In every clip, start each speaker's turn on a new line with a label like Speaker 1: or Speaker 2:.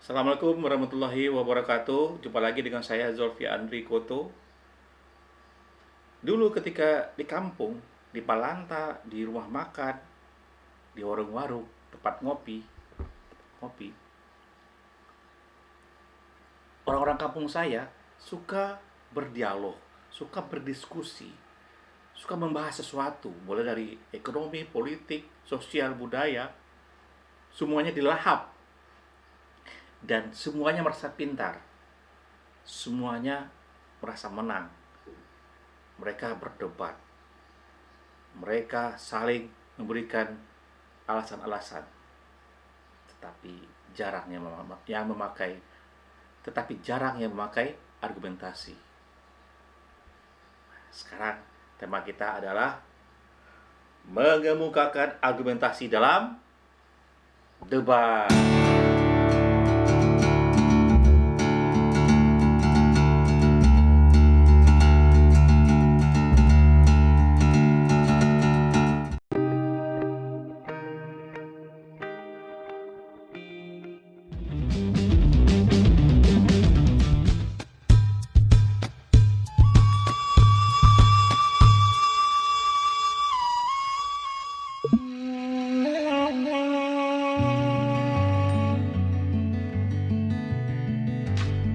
Speaker 1: Assalamualaikum warahmatullahi wabarakatuh. Jumpa lagi dengan saya Zulfi Andri Koto. Dulu ketika di kampung, di Palanta, di rumah makan, di warung-warung, tempat ngopi, orang-orang kampung saya suka berdialog, suka berdiskusi, suka membahas sesuatu, mulai dari ekonomi, politik, sosial, budaya, semuanya dilahap dan semuanya merasa pintar, semuanya merasa menang. Mereka berdebat, mereka saling memberikan alasan-alasan, tetapi jarang yang memakai argumentasi. Sekarang tema kita adalah mengemukakan argumentasi dalam debat.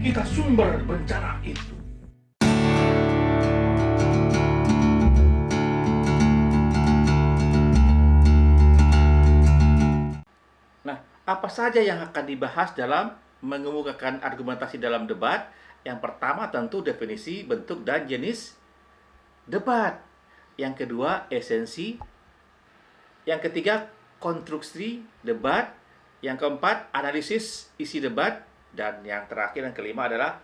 Speaker 1: Kita sumber bencana itu. Nah, apa saja yang akan dibahas dalam mengemukakan argumentasi dalam debat? Yang pertama tentu definisi, bentuk, dan jenis debat. Yang kedua, esensi. Yang ketiga, konstruksi debat. Yang keempat, analisis isi debat. Dan yang terakhir, yang kelima adalah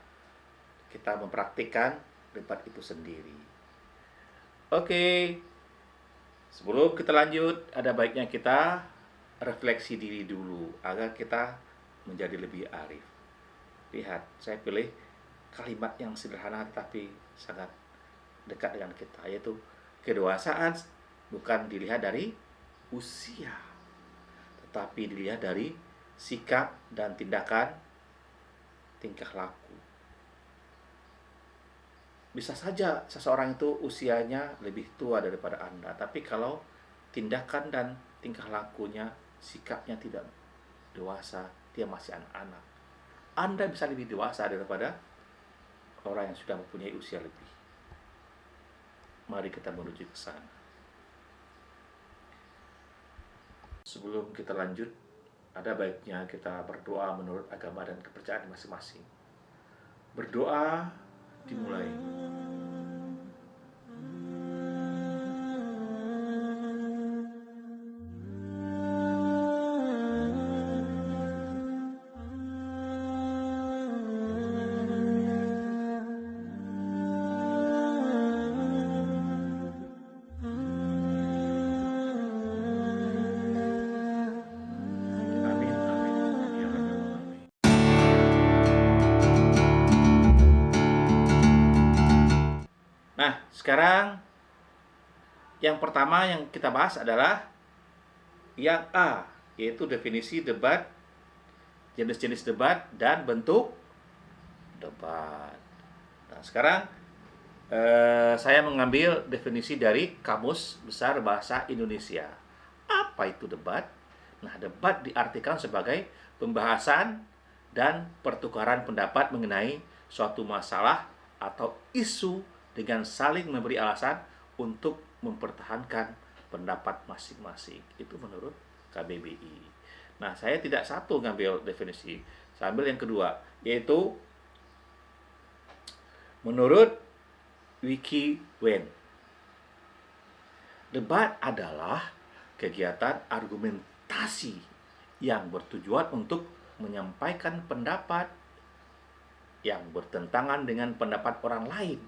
Speaker 1: kita mempraktikkan debat itu sendiri. Oke, sebelum kita lanjut, ada baiknya kita refleksi diri dulu agar kita menjadi lebih arif. Lihat, saya pilih kalimat yang sederhana tapi sangat dekat dengan kita, yaitu kedewasaan bukan dilihat dari usia, tetapi dilihat dari sikap dan tindakan, tingkah laku. Bisa saja seseorang itu usianya lebih tua daripada Anda, tapi kalau tindakan dan tingkah lakunya, sikapnya tidak dewasa, dia masih anak-anak, Anda bisa lebih dewasa daripada orang yang sudah mempunyai usia lebih. Mari kita menuju ke sana. Sebelum kita lanjut, ada baiknya kita berdoa menurut agama dan kepercayaan masing-masing. Berdoa dimulai. Amin, amin, ya Rabbal Alamin. Nah, sekarang yang pertama yang kita bahas adalah yang A, yaitu definisi debat, jenis-jenis debat, dan bentuk debat. Nah, sekarang saya mengambil definisi dari Kamus Besar Bahasa Indonesia. Apa itu debat? Nah, debat diartikan sebagai pembahasan dan pertukaran pendapat mengenai suatu masalah atau isu dengan saling memberi alasan untuk mempertahankan pendapat masing-masing. Itu menurut KBBI. Nah, saya tidak satu ngambil definisi, saya ambil yang kedua, yaitu menurut Wiki Wen. Debat adalah kegiatan argumentasi yang bertujuan untuk menyampaikan pendapat yang bertentangan dengan pendapat orang lain.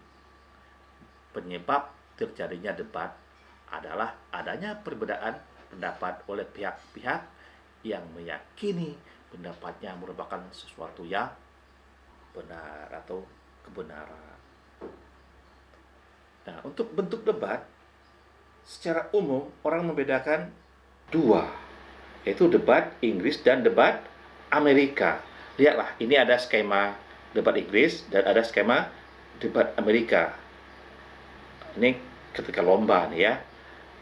Speaker 1: Penyebab terjadinya debat adalah adanya perbedaan pendapat oleh pihak-pihak yang meyakini pendapatnya merupakan sesuatu yang benar atau kebenaran. Nah, untuk bentuk debat, secara umum orang membedakan dua, yaitu debat Inggris dan debat Amerika. Lihatlah, ini ada skema debat Inggris dan ada skema debat Amerika. Ini ketika lomba nih ya.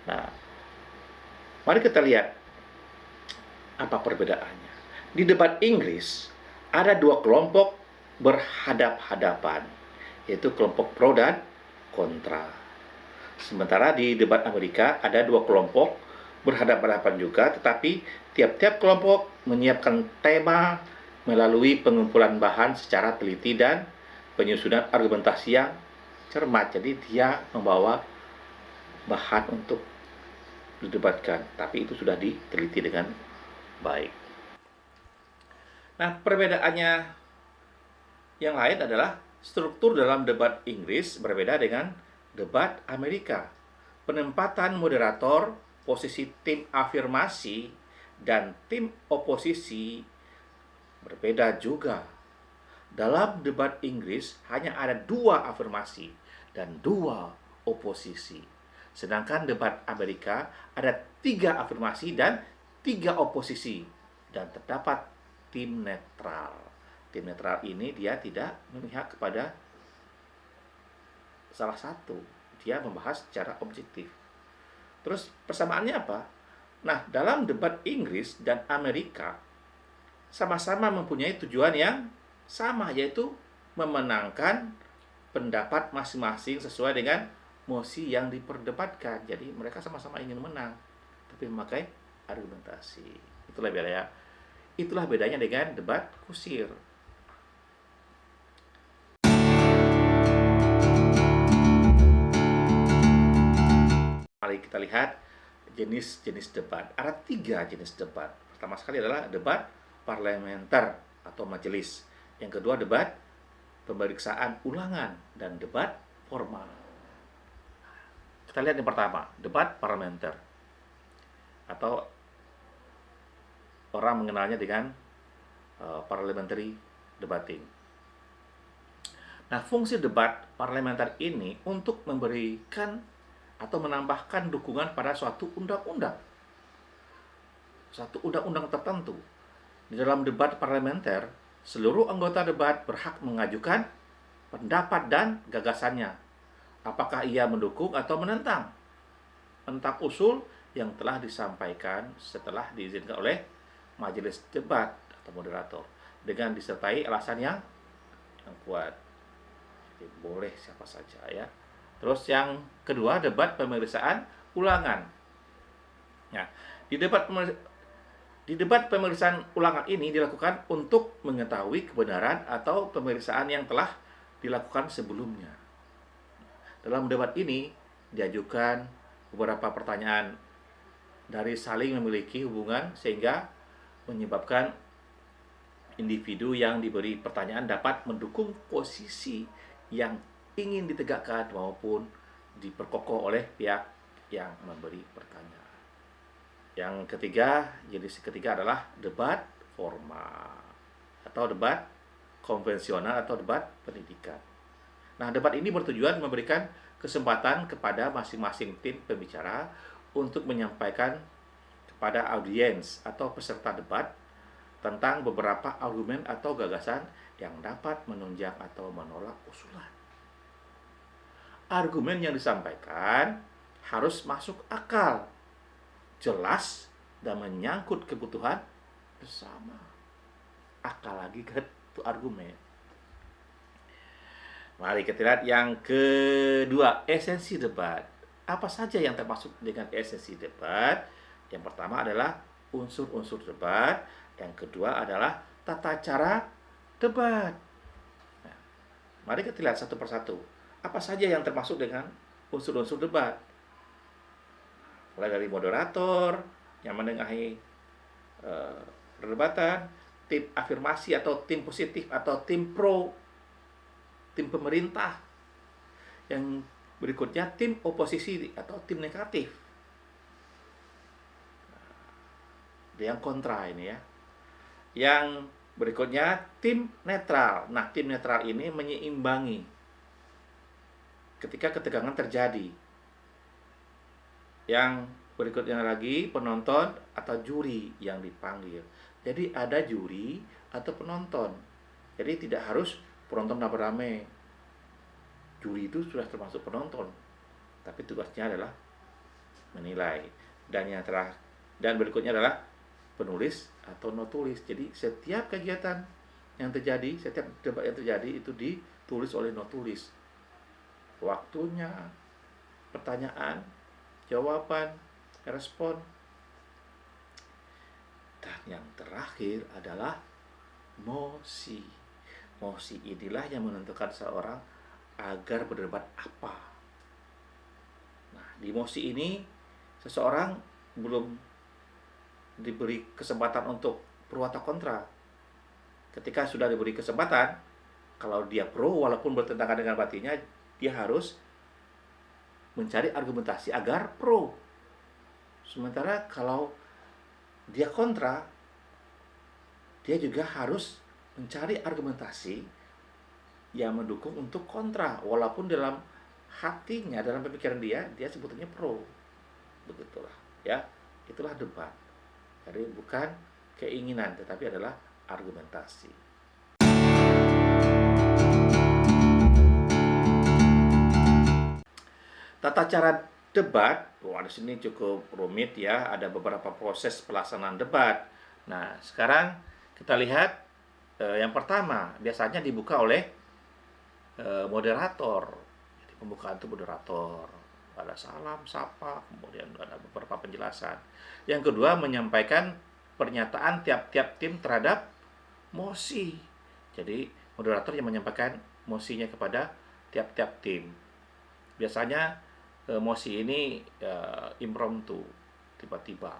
Speaker 1: Nah, mari kita lihat apa perbedaannya. Di debat Inggris ada dua kelompok berhadap-hadapan, yaitu kelompok pro dan kontra. Sementara di debat Amerika ada dua kelompok berhadapan-hadapan juga, tetapi tiap-tiap kelompok menyiapkan tema melalui pengumpulan bahan secara teliti dan penyusunan argumentasi yang cermat. Jadi dia membawa bahan untuk didebatkan, tapi itu sudah diteliti dengan baik. Nah, perbedaannya yang lain adalah struktur dalam debat Inggris berbeda dengan debat Amerika. Penempatan moderator, posisi tim afirmasi, dan tim oposisi berbeda juga. Dalam debat Inggris hanya ada 2 afirmasi dan 2 oposisi. Sedangkan debat Amerika ada 3 afirmasi dan 3 oposisi. Dan terdapat tim netral. Tim netral ini dia tidak memihak kepada salah satu. Dia membahas secara objektif. Terus persamaannya apa? Nah, dalam debat Inggris dan Amerika sama-sama mempunyai tujuan yang sama, yaitu memenangkan pendapat masing-masing sesuai dengan mosi yang diperdebatkan. Jadi mereka sama-sama ingin menang, tapi memakai argumentasi. Itulah bedanya. Itulah bedanya dengan debat kusir. Mari kita lihat jenis-jenis debat. Ada 3 jenis debat. Pertama sekali adalah debat parlementer atau majelis. Yang kedua debat pemeriksaan ulangan dan debat formal. Kita lihat yang pertama, debat parlementer atau orang mengenalnya dengan parliamentary debating. Nah, fungsi debat parlementer ini untuk memberikan atau menambahkan dukungan pada suatu undang-undang tertentu. Di dalam debat parlementer, seluruh anggota debat berhak mengajukan pendapat dan gagasannya. Apakah ia mendukung atau menentang usul yang telah disampaikan setelah diizinkan oleh majelis debat atau moderator dengan disertai alasan yang kuat. Jadi, boleh siapa saja ya. Terus yang kedua, debat pemeriksaan ulangan. Nah, di debat pemeriksaan ulangan ini dilakukan untuk mengetahui kebenaran atau pemeriksaan yang telah dilakukan sebelumnya. Dalam debat ini diajukan beberapa pertanyaan dari saling memiliki hubungan sehingga menyebabkan individu yang diberi pertanyaan dapat mendukung posisi yang ingin ditegakkan maupun diperkokoh oleh pihak yang memberi pertanyaan. Yang ketiga, jenis ketiga adalah debat formal atau debat konvensional atau debat pendidikan. Nah, debat ini bertujuan memberikan kesempatan kepada masing-masing tim pembicara untuk menyampaikan kepada audiens atau peserta debat tentang beberapa argumen atau gagasan yang dapat menunjang atau menolak usulan. Argumen yang disampaikan harus masuk akal, jelas, dan menyangkut kebutuhan bersama. Akal lagi kan itu argumen. Mari kita lihat yang kedua, esensi debat. Apa saja yang termasuk dengan esensi debat? Yang pertama adalah unsur-unsur debat. Yang kedua adalah tata cara debat. Nah, mari kita lihat satu persatu. Apa saja yang termasuk dengan unsur-unsur debat? Mulai dari moderator yang menengahi perdebatan, tim afirmasi atau tim positif atau tim pro, tim pemerintah. Yang berikutnya tim oposisi atau tim negatif. Yang kontra ini ya. Yang berikutnya tim netral. Nah, tim netral ini menyeimbangi ketika ketegangan terjadi. Yang berikutnya lagi penonton atau juri yang dipanggil. Jadi ada juri atau penonton. Jadi tidak harus penonton rame-rame. Juri itu sudah termasuk penonton, tapi tugasnya adalah menilai. Dan berikutnya adalah penulis atau notulis. Jadi setiap kegiatan yang terjadi, setiap debat yang terjadi itu ditulis oleh notulis. Waktunya, pertanyaan, jawaban, respon. Dan yang terakhir adalah mosi. Mosi inilah yang menentukan seorang agar berdebat apa. Nah, di mosi ini seseorang belum diberi kesempatan untuk pro atau kontra. Ketika sudah diberi kesempatan, kalau dia pro walaupun bertentangan dengan batinnya, dia harus mencari argumentasi agar pro. Sementara kalau dia kontra, dia juga harus mencari argumentasi yang mendukung untuk kontra, walaupun dalam hatinya, dalam pemikiran dia sebetulnya pro. Begitulah, ya. Itulah debat. Jadi bukan keinginan, tetapi adalah argumentasi. Tata cara debat, di sini cukup rumit ya, ada beberapa proses pelaksanaan debat. Nah, sekarang kita lihat yang pertama, biasanya dibuka oleh moderator. Jadi pembukaan itu moderator. Ada salam, sapa, kemudian ada beberapa penjelasan. Yang kedua, menyampaikan pernyataan tiap-tiap tim terhadap mosi. Jadi moderator yang menyampaikan mosinya kepada tiap-tiap tim. Biasanya mosi ini impromptu, tiba-tiba.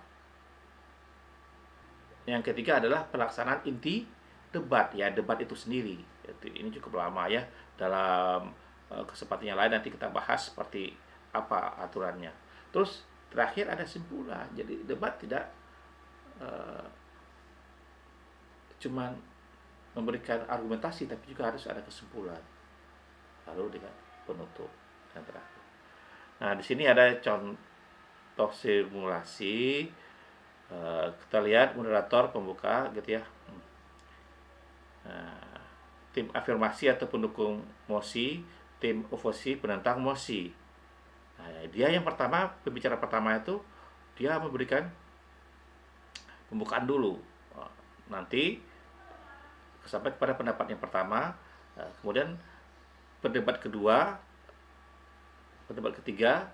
Speaker 1: Yang ketiga adalah pelaksanaan inti debat, ya, debat itu sendiri. Ini cukup lama ya, dalam kesempatan yang lain nanti kita bahas seperti apa aturannya. Terus terakhir ada simpulan. Jadi debat tidak cuman memberikan argumentasi, tapi juga harus ada kesimpulan. Lalu dengan penutup dan terakhir. Nah, di sini ada contoh simulasi. Kita lihat moderator pembuka gitu ya. Nah, tim afirmasi atau pendukung mosi, tim oposi penentang mosi. Nah, dia yang pertama, pembicara pertama itu dia memberikan pembukaan dulu. Nanti sampai kepada pendapat yang pertama, kemudian pendebat kedua, pendebat ketiga,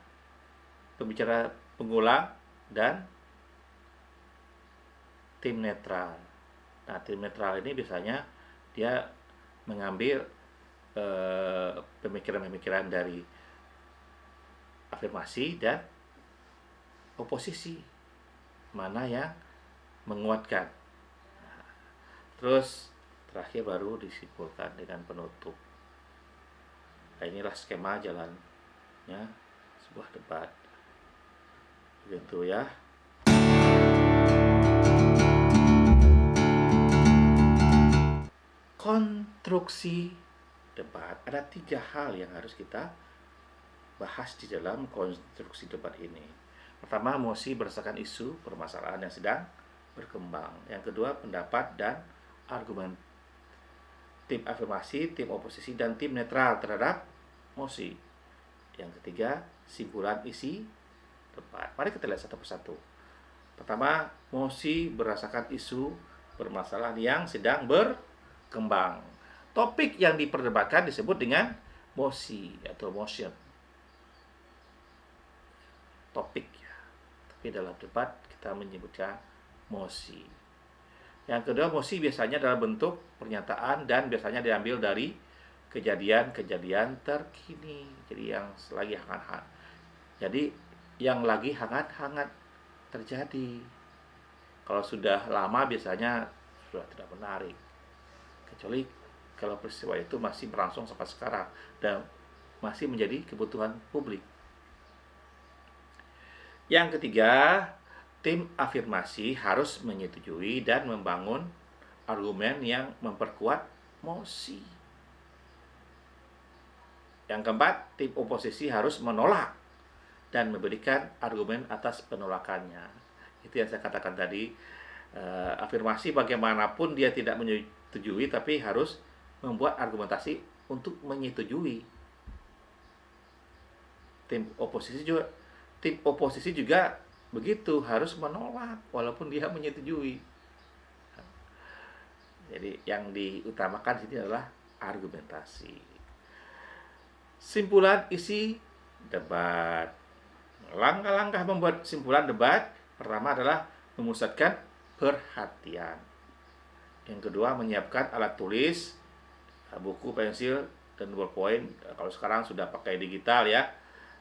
Speaker 1: pembicara pengulang, dan tim netral. Nah, tim netral ini biasanya dia mengambil pemikiran-pemikiran dari afirmasi dan oposisi, mana yang menguatkan. Nah, terus terakhir baru disimpulkan dengan penutup. Nah, inilah skema jalannya sebuah debat. Begitu ya. Konstruksi debat. Ada 3 hal yang harus kita bahas di dalam konstruksi debat ini. Pertama, mosi berdasarkan isu permasalahan yang sedang berkembang. Yang kedua, pendapat dan argumen. Tim afirmasi, tim oposisi, dan tim netral terhadap mosi. Yang ketiga, simpulan isi debat. Mari kita lihat satu persatu. Pertama, mosi berdasarkan isu permasalahan yang sedang berkembang. Topik yang diperdebatkan disebut dengan mosi atau motion. Topik ya. Tapi dalam debat kita menyebutkan mosi. Yang kedua, mosi biasanya dalam bentuk pernyataan dan biasanya diambil dari kejadian-kejadian terkini. Jadi yang lagi hangat-hangat. Jadi yang lagi hangat-hangat terjadi. Kalau sudah lama biasanya sudah tidak menarik. Kecuali kalau peristiwa itu masih berlangsung sampai sekarang dan masih menjadi kebutuhan publik. Yang ketiga, tim afirmasi harus menyetujui dan membangun argumen yang memperkuat mosi. Yang keempat, tim oposisi harus menolak dan memberikan argumen atas penolakannya. Itu yang saya katakan tadi, Afirmasi bagaimanapun dia tidak menyetujui, tapi harus membuat argumentasi untuk menyetujui. Tim oposisi juga tim oposisi juga begitu, harus menolak walaupun dia menyetujui. Jadi yang diutamakan di sini adalah argumentasi. Simpulan isi debat. Langkah-langkah membuat simpulan debat pertama adalah memusatkan perhatian. Yang kedua, menyiapkan alat tulis, buku, pensil, dan ballpoint. Kalau sekarang sudah pakai digital ya.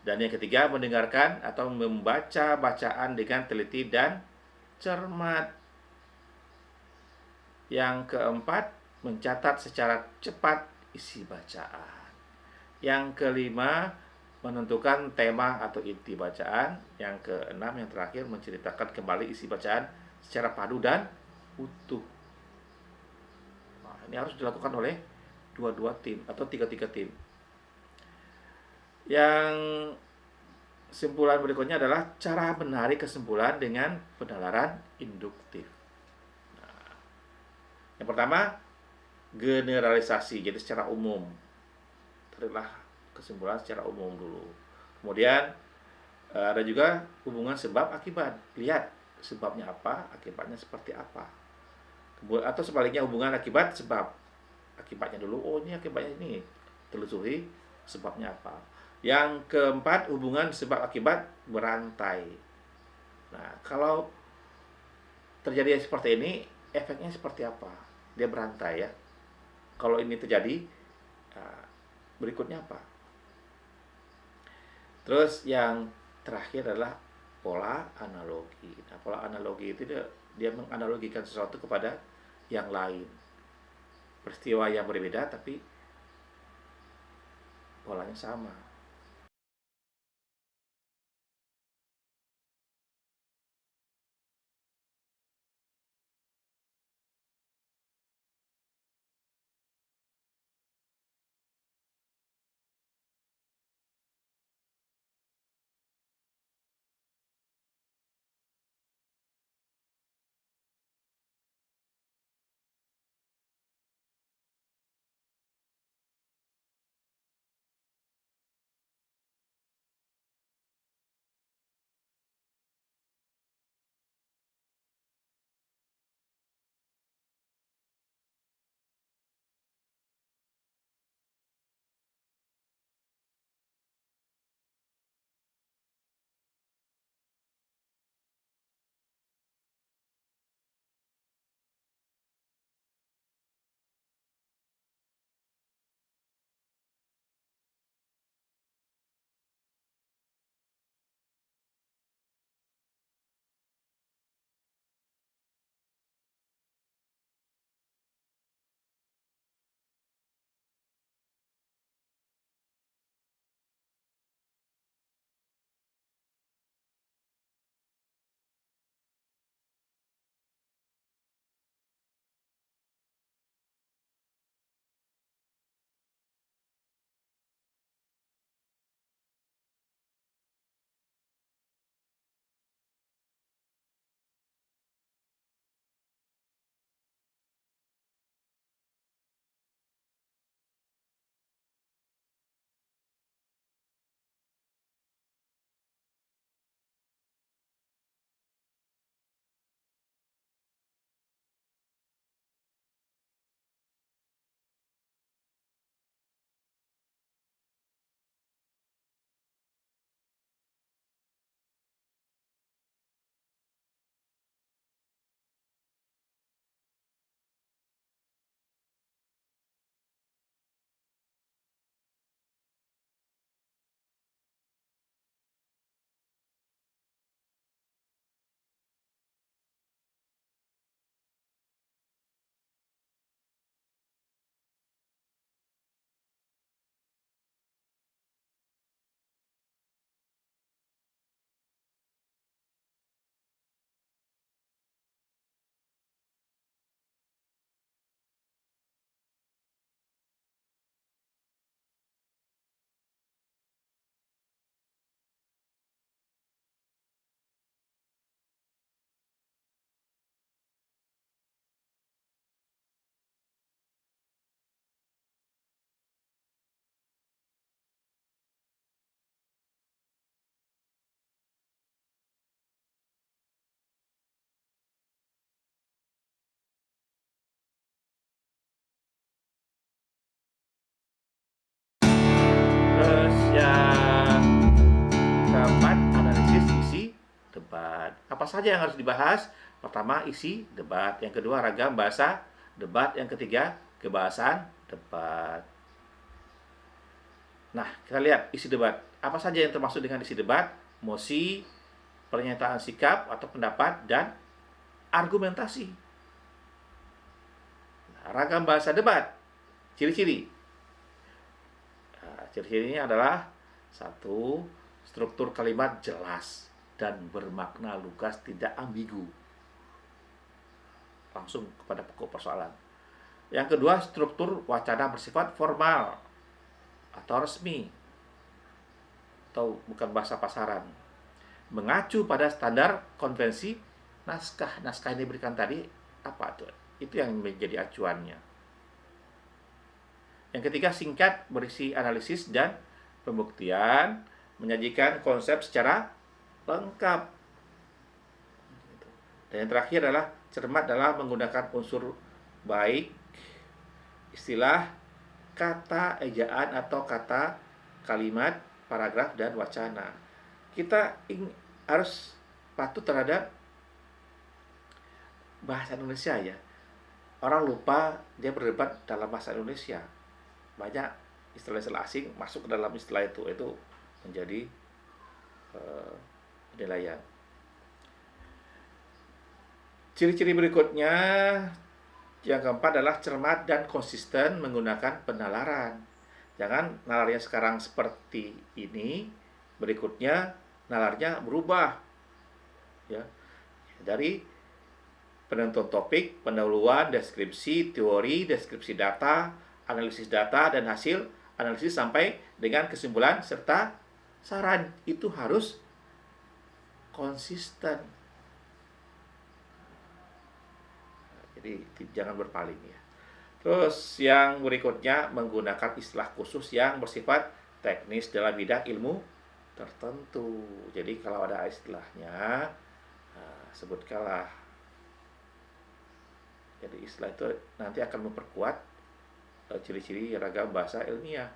Speaker 1: Dan yang ketiga, mendengarkan atau membaca bacaan dengan teliti dan cermat. Yang keempat, mencatat secara cepat isi bacaan. Yang kelima, menentukan tema atau inti bacaan. Yang keenam, yang terakhir, menceritakan kembali isi bacaan secara padu dan utuh. Nah, ini harus dilakukan oleh dua-dua tim atau tiga-tiga tim. Yang simpulan berikutnya adalah cara menarik kesimpulan dengan penalaran induktif. Nah, yang pertama, generalisasi, jadi secara umum. Tariklah kesimpulan secara umum dulu. Kemudian ada juga hubungan sebab akibat. Lihat sebabnya apa, akibatnya seperti apa. Atau sebaliknya, hubungan akibat sebab. Akibatnya dulu, oh ini akibatnya ini. Telusuri sebabnya apa. Yang keempat, hubungan sebab akibat berantai. Nah, kalau terjadi seperti ini, efeknya seperti apa? Dia berantai ya. Kalau ini terjadi, berikutnya apa? Terus yang terakhir adalah pola analogi. Nah, pola analogi itu dia menganalogikan sesuatu kepada yang lain. Peristiwa yang berbeda tapi polanya sama. Apa saja yang harus dibahas? Pertama, isi debat. Yang kedua, ragam bahasa debat. Yang ketiga, kebahasan debat. Nah, kita lihat isi debat. Apa saja yang termasuk dengan isi debat? Mosi, pernyataan sikap atau pendapat, dan argumentasi. Nah, ragam bahasa debat. Ciri-ciri. Nah, ciri-cirinya adalah satu, struktur kalimat jelas dan bermakna lugas, tidak ambigu. Langsung kepada pokok persoalan. Yang kedua, struktur wacana bersifat formal atau resmi, atau bukan bahasa pasaran. Mengacu pada standar konvensi naskah. Naskah yang diberikan tadi apa tuh? Itu yang menjadi acuannya. Yang ketiga, singkat, berisi analisis dan pembuktian, menyajikan konsep secara lengkap. Dan yang terakhir adalah cermat dalam menggunakan unsur baik, istilah, kata, ejaan atau kata, kalimat, paragraf, dan wacana. Kita harus patuh terhadap bahasa Indonesia ya. Orang lupa dia berdebat dalam bahasa Indonesia. Banyak istilah-istilah asing masuk ke dalam istilah itu menjadi penilaian. Ciri-ciri berikutnya yang keempat adalah cermat dan konsisten menggunakan penalaran. Jangan nalarnya sekarang seperti ini, berikutnya nalarnya berubah. Ya. Dari penentuan topik, pendahuluan, deskripsi, teori, deskripsi data, analisis data, dan hasil analisis sampai dengan kesimpulan serta saran. Itu harus konsisten. Jadi jangan berpaling ya. Terus yang berikutnya menggunakan istilah khusus yang bersifat teknis dalam bidang ilmu tertentu. Jadi kalau ada istilahnya, sebutkanlah. Jadi istilah itu nanti akan memperkuat ciri-ciri ragam bahasa ilmiah.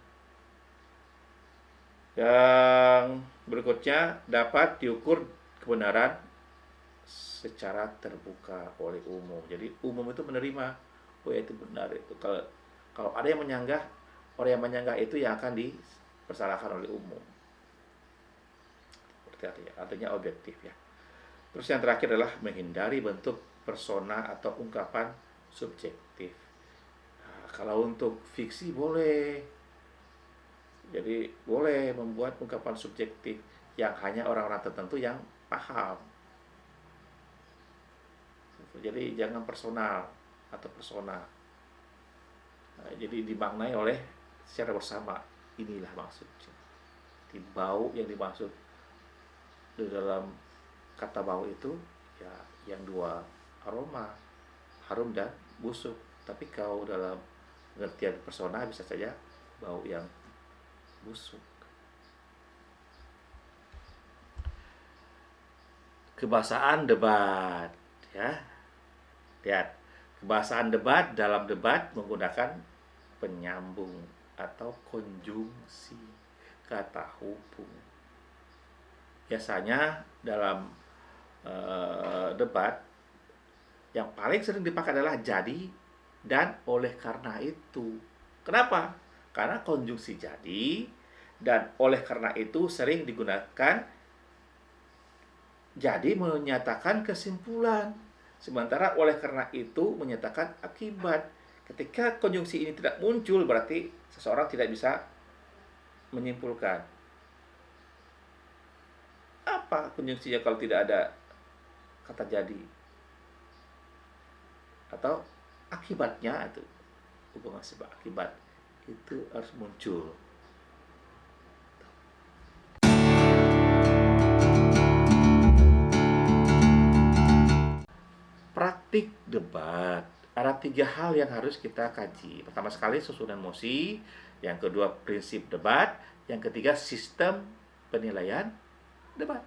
Speaker 1: Yang berikutnya, dapat diukur kebenaran secara terbuka oleh umum. Jadi umum itu menerima, oh ya itu benar itu. Kalau ada yang menyanggah, orang yang menyanggah itu yang akan dipersalahkan oleh umum. Artinya objektif ya. Terus yang terakhir adalah menghindari bentuk persona atau ungkapan subjektif. Nah, kalau untuk fiksi boleh. Jadi boleh membuat ungkapan subjektif yang hanya orang-orang tertentu yang paham. Jadi jangan personal atau persona. Nah, jadi dimaknai oleh secara bersama. Inilah maksudnya. Di bau yang dimaksud di dalam kata bau itu ya yang dua aroma, harum dan busuk. Tapi kalau dalam pengertian persona bisa saja bau yang busuk. Kebahasaan debat ya. Lihat, kebahasaan debat dalam debat menggunakan penyambung atau konjungsi kata hubung. Biasanya dalam debat yang paling sering dipakai adalah jadi dan oleh karena itu. Kenapa? Karena konjungsi jadi dan oleh karena itu sering digunakan jadi menyatakan kesimpulan. Sementara oleh karena itu menyatakan akibat. Ketika konjungsi ini tidak muncul, berarti seseorang tidak bisa menyimpulkan. Apa konjungsinya kalau tidak ada kata jadi? Atau akibatnya itu hubungan sebab akibat itu harus muncul. Praktik debat. Ada 3 hal yang harus kita kaji. Pertama sekali susunan mosi, yang kedua prinsip debat, yang ketiga sistem penilaian debat.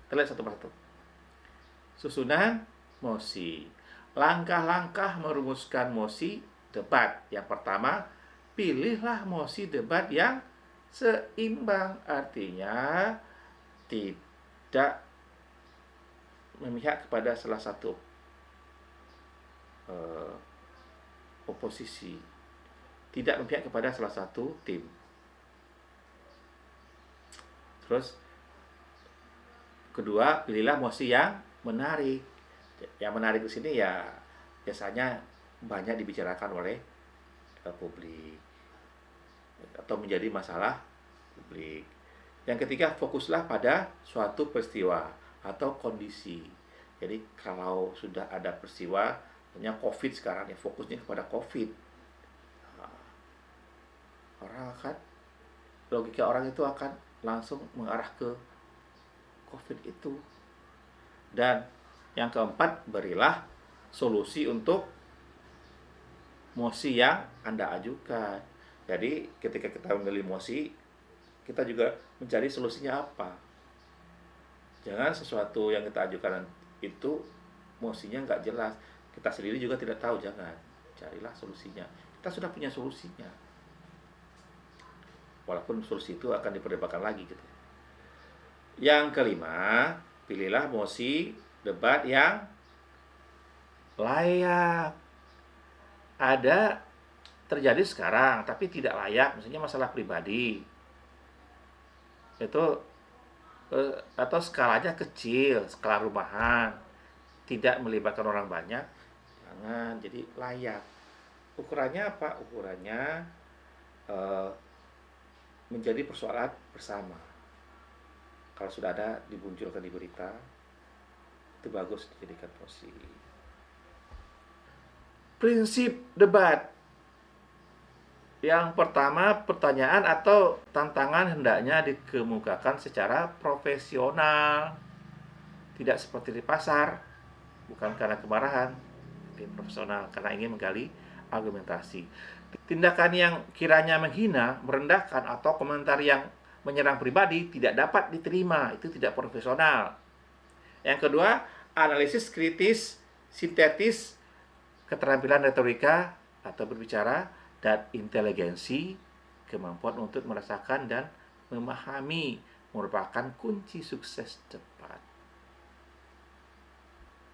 Speaker 1: Kita lihat satu persatu. Susunan mosi. Langkah-langkah merumuskan mosi debat. Yang pertama, pilihlah mosi debat yang seimbang. Artinya tidak memihak kepada salah satu oposisi, tidak memihak kepada salah satu tim. Terus kedua, pilihlah mosi yang menarik. Yang menarik di sini ya biasanya banyak dibicarakan oleh publik atau menjadi masalah publik. Yang ketiga, fokuslah pada suatu peristiwa atau kondisi. Jadi kalau sudah ada peristiwa, misalnya COVID sekarang, ya fokusnya kepada COVID. Nah, logika orang itu akan langsung mengarah ke COVID itu. Dan yang keempat, berilah solusi untuk mosi yang Anda ajukan. Jadi ketika kita memilih mosi, kita juga mencari solusinya apa. Jangan sesuatu yang kita ajukan itu mosinya nggak jelas, kita sendiri juga tidak tahu. Jangan, carilah solusinya. Kita sudah punya solusinya, walaupun solusi itu akan diperdebatkan lagi gitu. Yang kelima, pilihlah mosi debat yang layak. Ada terjadi sekarang tapi tidak layak, misalnya masalah pribadi itu atau skalanya kecil, skala rumahan, tidak melibatkan orang banyak, jangan. Jadi layak. Ukurannya apa? Ukurannya menjadi persoalan bersama. Kalau sudah ada dimunculkan di berita, itu bagus dijadikan posisi. Prinsip debat. Yang pertama, pertanyaan atau tantangan hendaknya dikemukakan secara profesional, tidak seperti di pasar, bukan karena kemarahan, tapi profesional karena ingin menggali argumentasi. Tindakan yang kiranya menghina, merendahkan, atau komentar yang menyerang pribadi tidak dapat diterima, itu tidak profesional. Yang kedua, analisis kritis, sintetis, keterampilan retorika atau berbicara, dan inteligensi, kemampuan untuk merasakan dan memahami merupakan kunci sukses debat.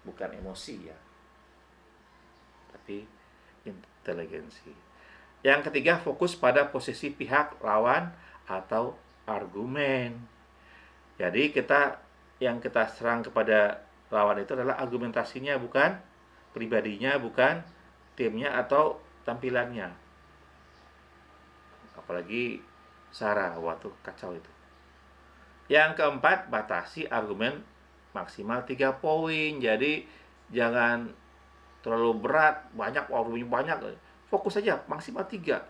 Speaker 1: Bukan emosi ya, tapi inteligensi. Yang ketiga, fokus pada posisi pihak lawan atau argumen. Jadi yang kita serang kepada lawan itu adalah argumentasinya, bukan pribadinya, bukan timnya atau tampilannya. Apalagi Sarah, waktu kacau itu. Yang keempat, batasi argumen maksimal 3 poin. Jadi jangan terlalu berat, banyak argumennya banyak. Fokus saja maksimal 3.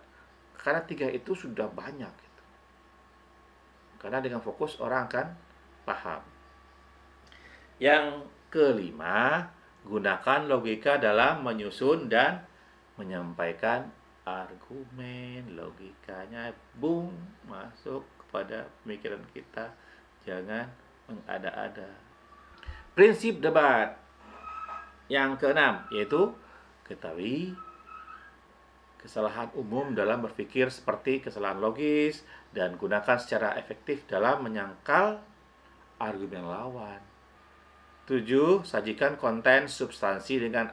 Speaker 1: Karena 3 itu sudah banyak gitu. Karena dengan fokus orang akan paham. Yang kelima, gunakan logika dalam menyusun dan menyampaikan argumen. Logikanya masuk kepada pemikiran kita, jangan mengada-ada. Prinsip debat. Yang keenam, yaitu ketahui kesalahan umum dalam berpikir seperti kesalahan logis, dan gunakan secara efektif dalam menyangkal argumen lawan. 7. Sajikan konten substansi dengan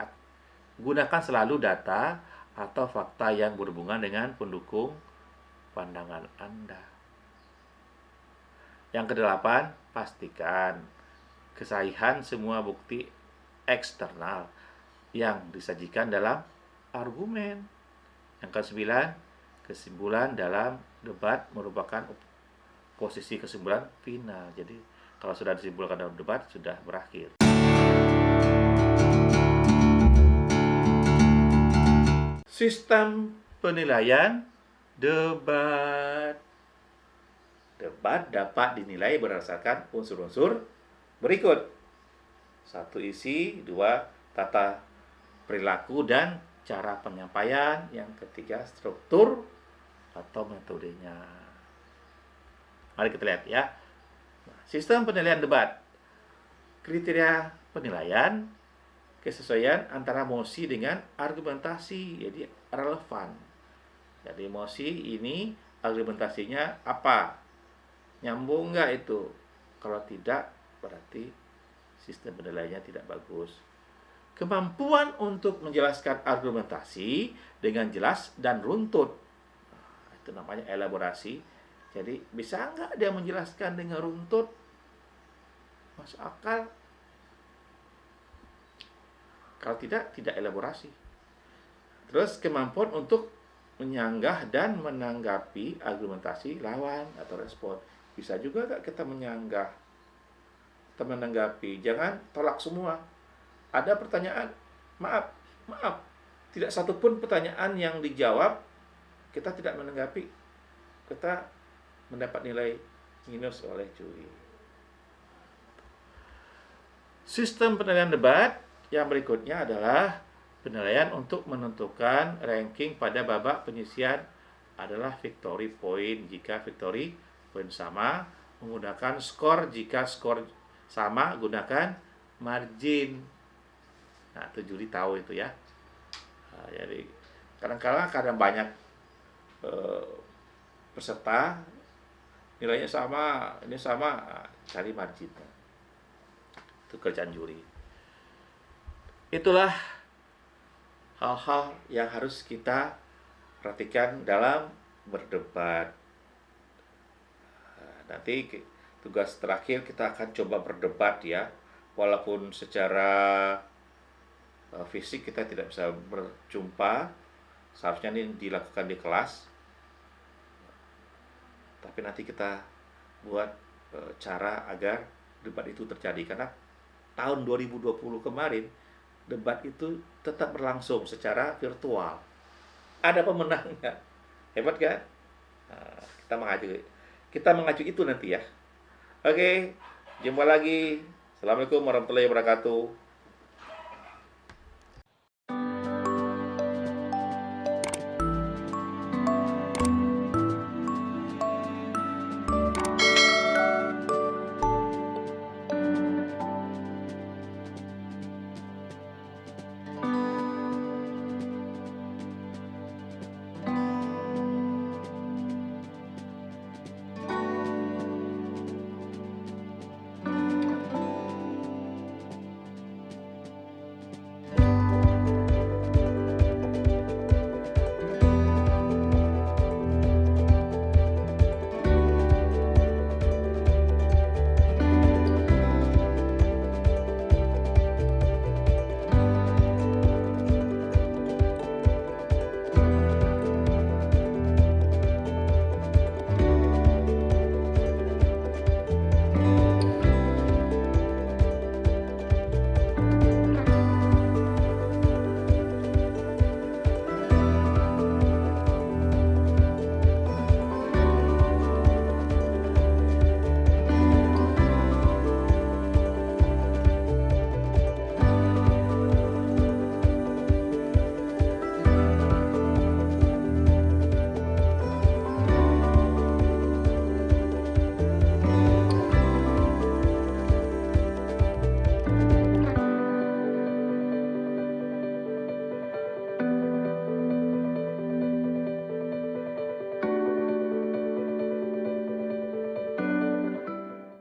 Speaker 1: gunakan selalu data atau fakta yang berhubungan dengan pendukung pandangan Anda. Yang kedelapan, pastikan kesahihan semua bukti eksternal yang disajikan dalam argumen. Yang kesembilan, kesimpulan dalam debat merupakan posisi kesimpulan final. Jadi kalau sudah disimpulkan dalam debat, sudah berakhir. Sistem penilaian debat. Debat dapat dinilai berdasarkan unsur-unsur berikut. 1. Isi. 2. Tata perilaku dan cara penyampaian. Yang ketiga, struktur atau metodenya. Mari kita lihat ya. Sistem penilaian debat. Kriteria penilaian, kesesuaian antara mosi dengan argumentasi, jadi relevan. Jadi mosi ini argumentasinya apa? Nyambung nggak itu? Kalau tidak, berarti sistem penilaiannya tidak bagus. Kemampuan untuk menjelaskan argumentasi dengan jelas dan runtut. Nah, itu namanya elaborasi. Jadi bisa nggak dia menjelaskan dengan runtut, masuk akal? Kalau tidak, tidak elaborasi. Terus kemampuan untuk menyanggah dan menanggapi argumentasi lawan atau respon. Bisa juga nggak kita menyanggah atau menanggapi? Jangan tolak semua. Ada pertanyaan, maaf, tidak satupun pertanyaan yang dijawab kita tidak menanggapi, kita mendapat nilai minus oleh juri. Sistem penilaian debat yang berikutnya adalah penilaian untuk menentukan ranking pada babak penyisian adalah victory point jika victory point sama, menggunakan skor jika skor sama, gunakan margin. Nah, itu juri tahu itu ya. Nah, jadi kadang banyak peserta nilainya sama, ini sama, cari margin. Itu kerjaan juri. Itulah hal-hal yang harus kita perhatikan dalam berdebat. Nanti tugas terakhir kita akan coba berdebat ya. Walaupun secara fisik kita tidak bisa berjumpa, seharusnya ini dilakukan di kelas. Tapi nanti kita buat cara agar debat itu terjadi. Karena tahun 2020 kemarin debat itu tetap berlangsung secara virtual. Ada pemenangnya. Hebat kan? Nah, kita mengacu itu nanti ya. Oke, jumpa lagi. Assalamualaikum warahmatullahi wabarakatuh.